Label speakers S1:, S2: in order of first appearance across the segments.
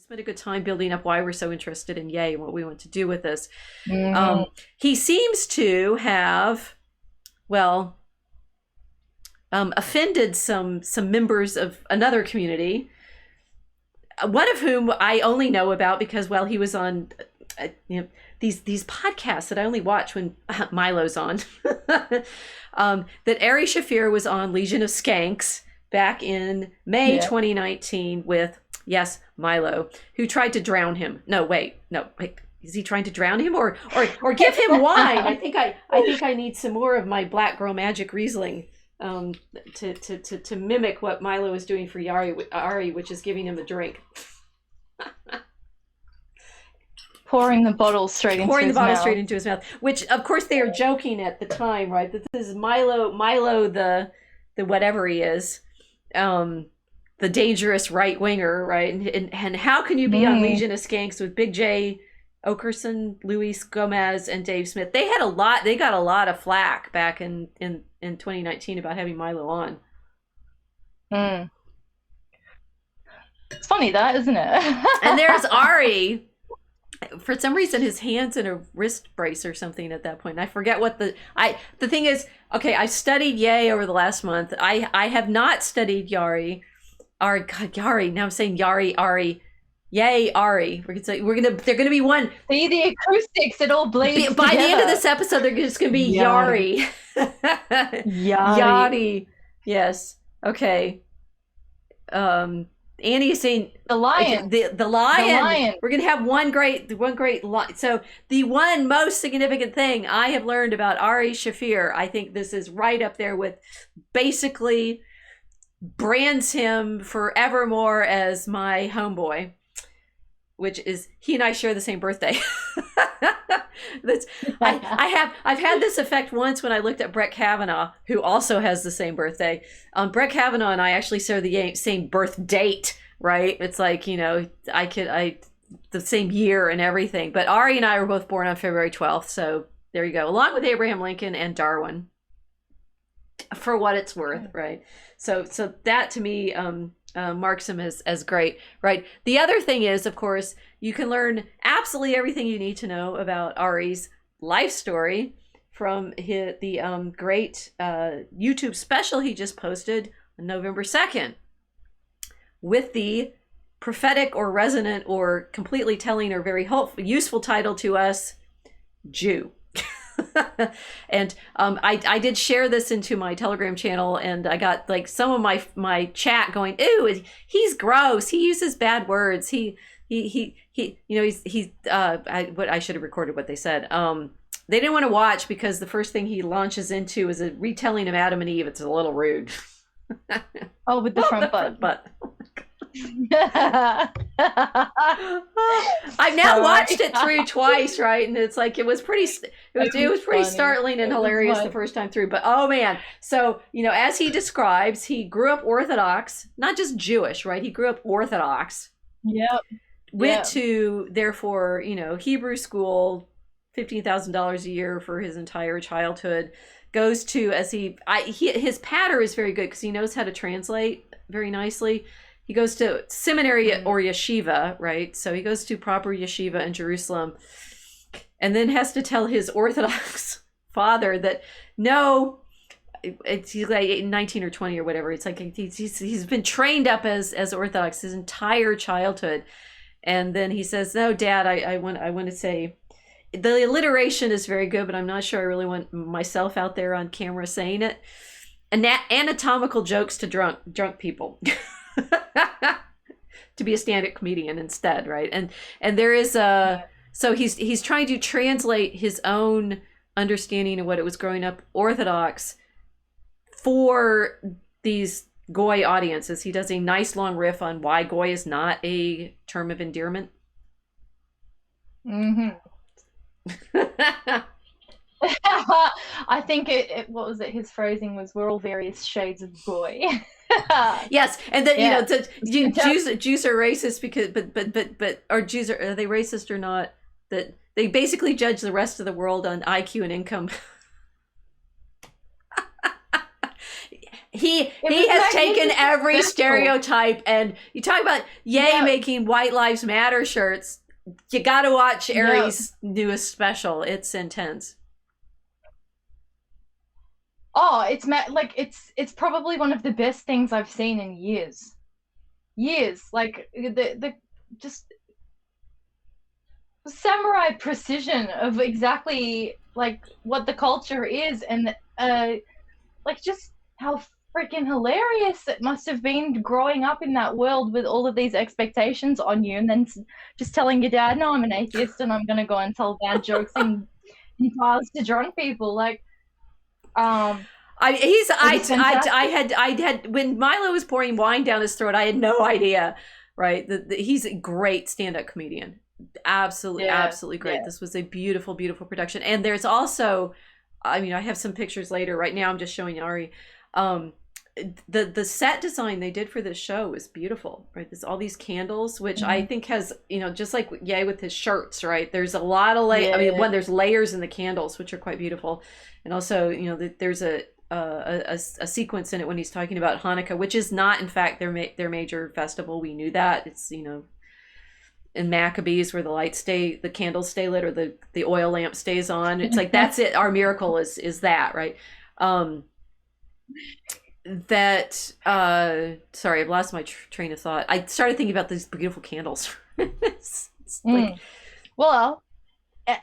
S1: spent a good time building up why we're so interested in Yay and what we want to do with this.
S2: Mm-hmm.
S1: He seems to have, well, offended some members of another community, one of whom I only know about because, well, he was on these podcasts that I only watch when Milo's on. That Ari Shaffir was on Legion of Skanks back in May 2019 with, yes, Milo, who tried to drown him. No, wait. Is he trying to drown him or give him wine? I think I need some more of my Black Girl Magic Riesling to mimic what Milo is doing for Yari, which is giving him a drink.
S2: Pouring the bottle straight into his mouth.
S1: Which, of course, they are joking at the time, right? That this is Milo the whatever he is, the dangerous right winger, right? And how can you be on Legion of Skanks with Big J Okerson, Luis Gomez, and Dave Smith? They got a lot of flack back in 2019 about having Milo on.
S2: It's funny that, isn't it?
S1: And there's Ari. For some reason, his hand's in a wrist brace or something at that point. And I forget what the thing is. Okay, I studied Yay over the last month. I have not studied Yari. Yari. Now I'm saying Yari, Ari. Yay, Ari. They're gonna be one.
S2: See the acoustics, it all bleeds
S1: by
S2: together.
S1: the end of this episode, they're just gonna be Yari. Yari. Yes. Okay. Annie is saying
S2: the lion.
S1: The lion. We're gonna have one great lion. So the one most significant thing I have learned about Ari Shaffir, I think this is right up there with, basically brands him forevermore as my homeboy, which is he and I share the same birthday. I've had this effect once when I looked at Brett Kavanaugh, who also has the same birthday. Brett Kavanaugh and I actually share the same birth date, right? It's like, the same year and everything. But Ari and I were both born on February 12th, so there you go, along with Abraham Lincoln and Darwin, for what it's worth, right? So that to me marks him as great, right? The other thing is, of course, you can learn absolutely everything you need to know about Ari's life story from the great YouTube special he just posted on November 2nd with the prophetic or resonant or completely telling or very helpful, useful title to us, Jew. And I did share this into my Telegram channel, and I got like some of my chat going, "Ooh, he's gross. He uses bad words. I should have recorded what they said. They didn't want to watch because the first thing he launches into is a retelling of Adam and Eve. It's a little rude."
S2: Oh, with the front butt.
S1: I've now watched it through twice, right? And it's like it was pretty startling and hilarious the first time through. But oh man, so as he describes, he grew up Orthodox, not just Jewish, right? He grew up Orthodox.
S2: Yep.
S1: Went to therefore Hebrew school, $15,000 a year for his entire childhood. Goes to his patter is very good because he knows how to translate very nicely. He goes to seminary or yeshiva, right? So he goes to proper yeshiva in Jerusalem, and then has to tell his Orthodox father that no, he's like 19 or 20 or whatever. It's like he's been trained up as Orthodox his entire childhood, and then he says, "No, Dad, I want to say." The alliteration is very good, but I'm not sure I really want myself out there on camera saying it. Anatomical jokes to drunk people. To be a stand-up comedian instead, right? And there is so he's trying to translate his own understanding of what it was growing up Orthodox for these Goy audiences. He does a nice long riff on why Goy is not a term of endearment.
S2: Mm-hmm. I think what was it? His phrasing was, "We're all various shades of Goy."
S1: Yes, and then Jews are racist because, but are Jews are they racist or not? That they basically judge the rest of the world on IQ and income. he has taken every
S2: magnificent.
S1: stereotype, and you talk about making White Lives Matter shirts. You got to watch Ari's newest special. It's intense.
S2: Oh, it's probably one of the best things I've seen in years. Like the just samurai precision of exactly like what the culture is, and like just how freaking hilarious it must have been growing up in that world with all of these expectations on you, and then just telling your dad, no, I'm an atheist and I'm gonna go and tell bad jokes in bars to drunk people. Like I had when Milo was pouring wine down his throat, I had no idea, right? He's a great stand-up comedian. Absolutely great. This was a beautiful production. And there's also, I mean, I have some pictures later. Right now I'm just showing Yari. The set design they did for this show is beautiful, right? There's all these candles, which I think has, just like Ye with his shirts, right? There's a lot of I mean, there's layers in the candles, which are quite beautiful. And also, there's a sequence in it when he's talking about Hanukkah, which is not, in fact, their major festival. We knew that. It's, in Maccabees where the candles stay lit, or the oil lamp stays on. It's like, that's it. Our miracle is that, right? Sorry, I've lost my train of thought. I started thinking about these beautiful candles. it's like, well,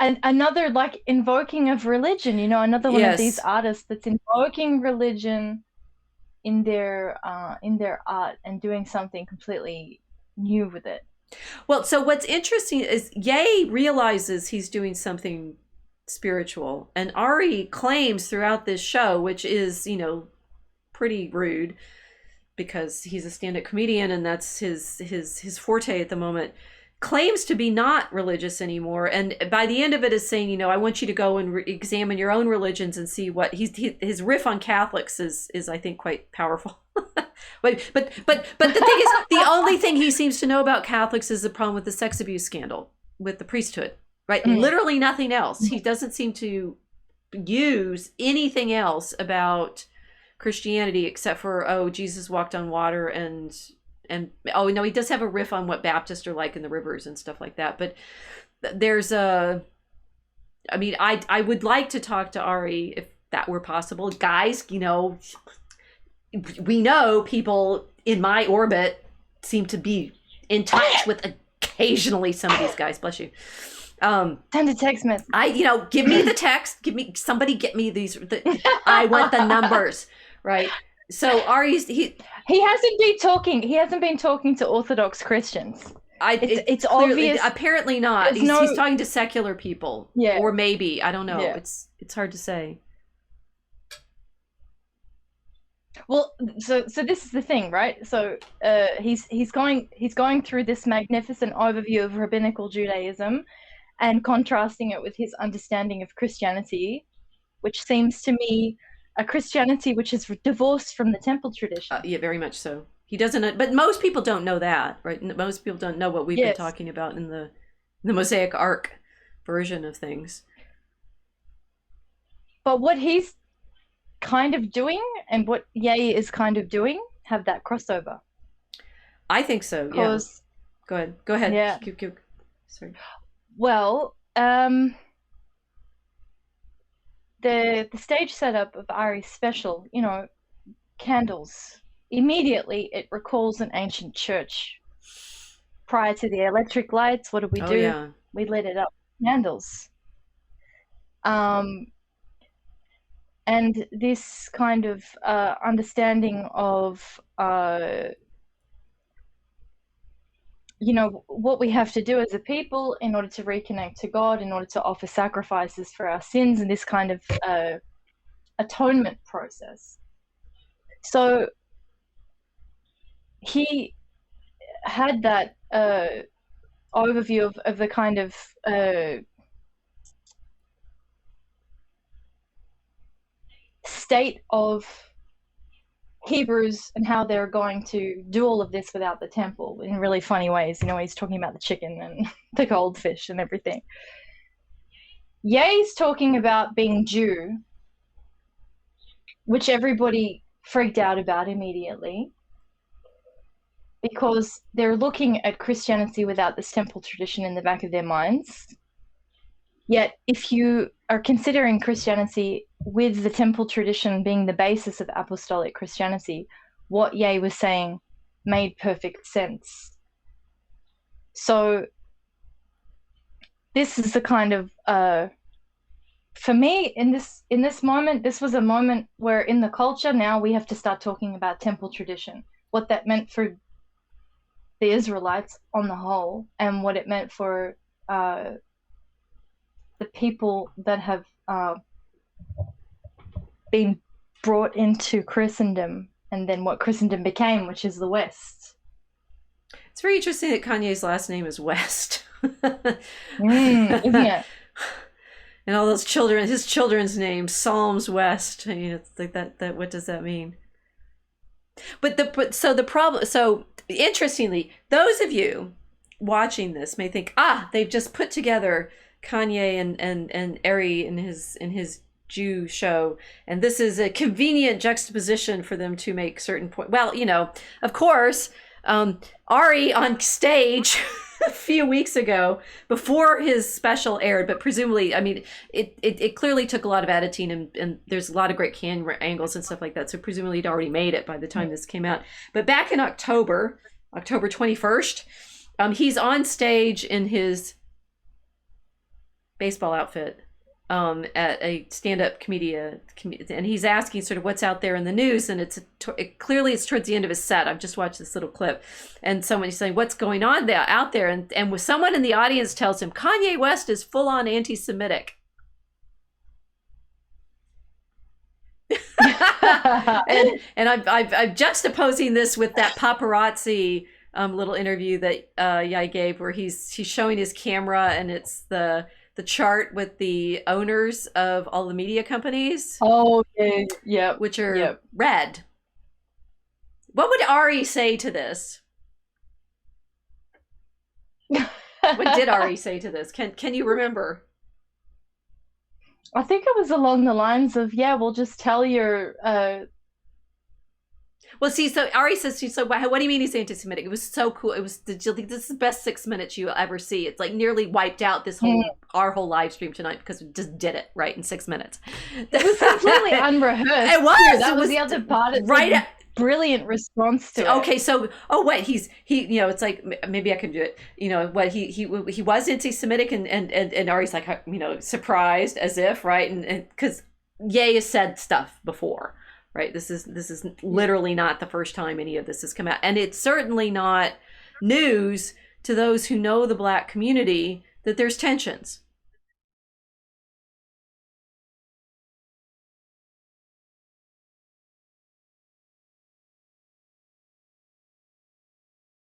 S2: another like invoking of religion, another one of these artists that's invoking religion in their art and doing something completely new with it.
S1: Well, so what's interesting is Ye realizes he's doing something spiritual, and Ari claims throughout this show, which is, pretty rude because he's a stand-up comedian and that's his forte at the moment, claims to be not religious anymore, and by the end of it is saying, I want you to go and examine your own religions and see what his riff on Catholics is I think quite powerful. but the thing is, the only thing he seems to know about Catholics is the problem with the sex abuse scandal with the priesthood, right? Literally nothing else. He doesn't seem to use anything else about Christianity except for, Jesus walked on water, and oh no, he does have a riff on what Baptists are like in the rivers and stuff like that. But there's I would like to talk to Ari if that were possible. Guys, we know people in my orbit seem to be in touch with occasionally some of these guys. Bless you.
S2: Send a text message.
S1: Give me the text. Get me these. I want the numbers, right? So Ari's he hasn't been talking to Orthodox Christians. It's clearly, obvious. Apparently not. He's talking to secular people. Yeah. Or maybe, I don't know. Yeah. It's hard to say.
S2: Well, so this is the thing, right? So he's going through this magnificent overview of rabbinical Judaism and contrasting it with his understanding of Christianity, which seems to me a Christianity which is divorced from the temple tradition.
S1: Yeah, very much so. He doesn't, but most people don't know that, right? Most people don't know what we've been talking about in the Mosaic Ark version of things.
S2: But what he's kind of doing and what Ye is kind of doing have that crossover.
S1: I think so. Yeah. Go ahead.
S2: Yeah.
S1: Keep. Sorry.
S2: Well, the stage setup of Ari's special, candles. Immediately, it recalls an ancient church. Prior to the electric lights, what did we do?
S1: Yeah.
S2: We lit it up with candles. And this kind of understanding of, what we have to do as a people in order to reconnect to God, in order to offer sacrifices for our sins, and this kind of atonement process. So he had that overview of the kind of state of Hebrews and how they're going to do all of this without the temple in really funny ways. He's talking about the chicken and the goldfish and everything. Ye's talking about being Jew, which everybody
S3: freaked out about immediately, because they're looking at Christianity without this temple tradition in the back of their minds. Yet, if you are considering Christianity with the temple tradition being the basis of apostolic Christianity, what Ye was saying made perfect sense. So this is the kind of, for me, in this moment, this was a moment where in the culture now we have to start talking about temple tradition, what that meant for the Israelites on the whole, and what it meant for the people that have been brought into Christendom, and then what Christendom became, which is the West.
S2: It's very interesting that Kanye's last name is West.
S3: Isn't it?
S2: And all those children, his children's names, Psalms West. You know, it's like that. What does that mean? So interestingly, those of you watching this may think, they've just put together Kanye and Yari in his Jew show, and this is a convenient juxtaposition for them to make certain point. Well, you know, of course, Ari on stage a few weeks ago before his special aired, but presumably, I mean, it clearly took a lot of editing, and there's a lot of great camera angles and stuff like that. So presumably he'd already made it by the time this came out. But back in October 21st, he's on stage in his baseball outfit at a stand-up comedian, and he's asking sort of what's out there in the news, and clearly it's towards the end of his set. I've just watched this little clip, and someone's saying what's going on out there, and with someone in the audience tells him Kanye West is full-on anti-Semitic. and I'm juxtaposing this with that paparazzi little interview that Yai gave, where he's showing his camera, and it's the chart with the owners of all the media companies.
S3: Oh, okay. Yeah.
S2: Which are red. What would Ari say to this? What did Ari say to this? Can you remember?
S3: I think it was along the lines of, we'll just tell your
S2: Well, see, so Ari says, so what do you mean he's anti-Semitic? It was so cool. It was, this is the best 6 minutes you'll ever see. It's like nearly wiped out our whole live stream tonight because we just did it right in 6 minutes.
S3: It was completely unrehearsed.
S2: It was.
S3: Too. That was the other part. It's right. Brilliant response to it.
S2: Okay, so he you know, it's like maybe I can do it. You know what he was anti-Semitic, and Ari's like, you know, surprised as if, right, and because Ye has said stuff before. Right, this is literally not the first time any of this has come out, and it's certainly not news to those who know the Black community that there's tensions.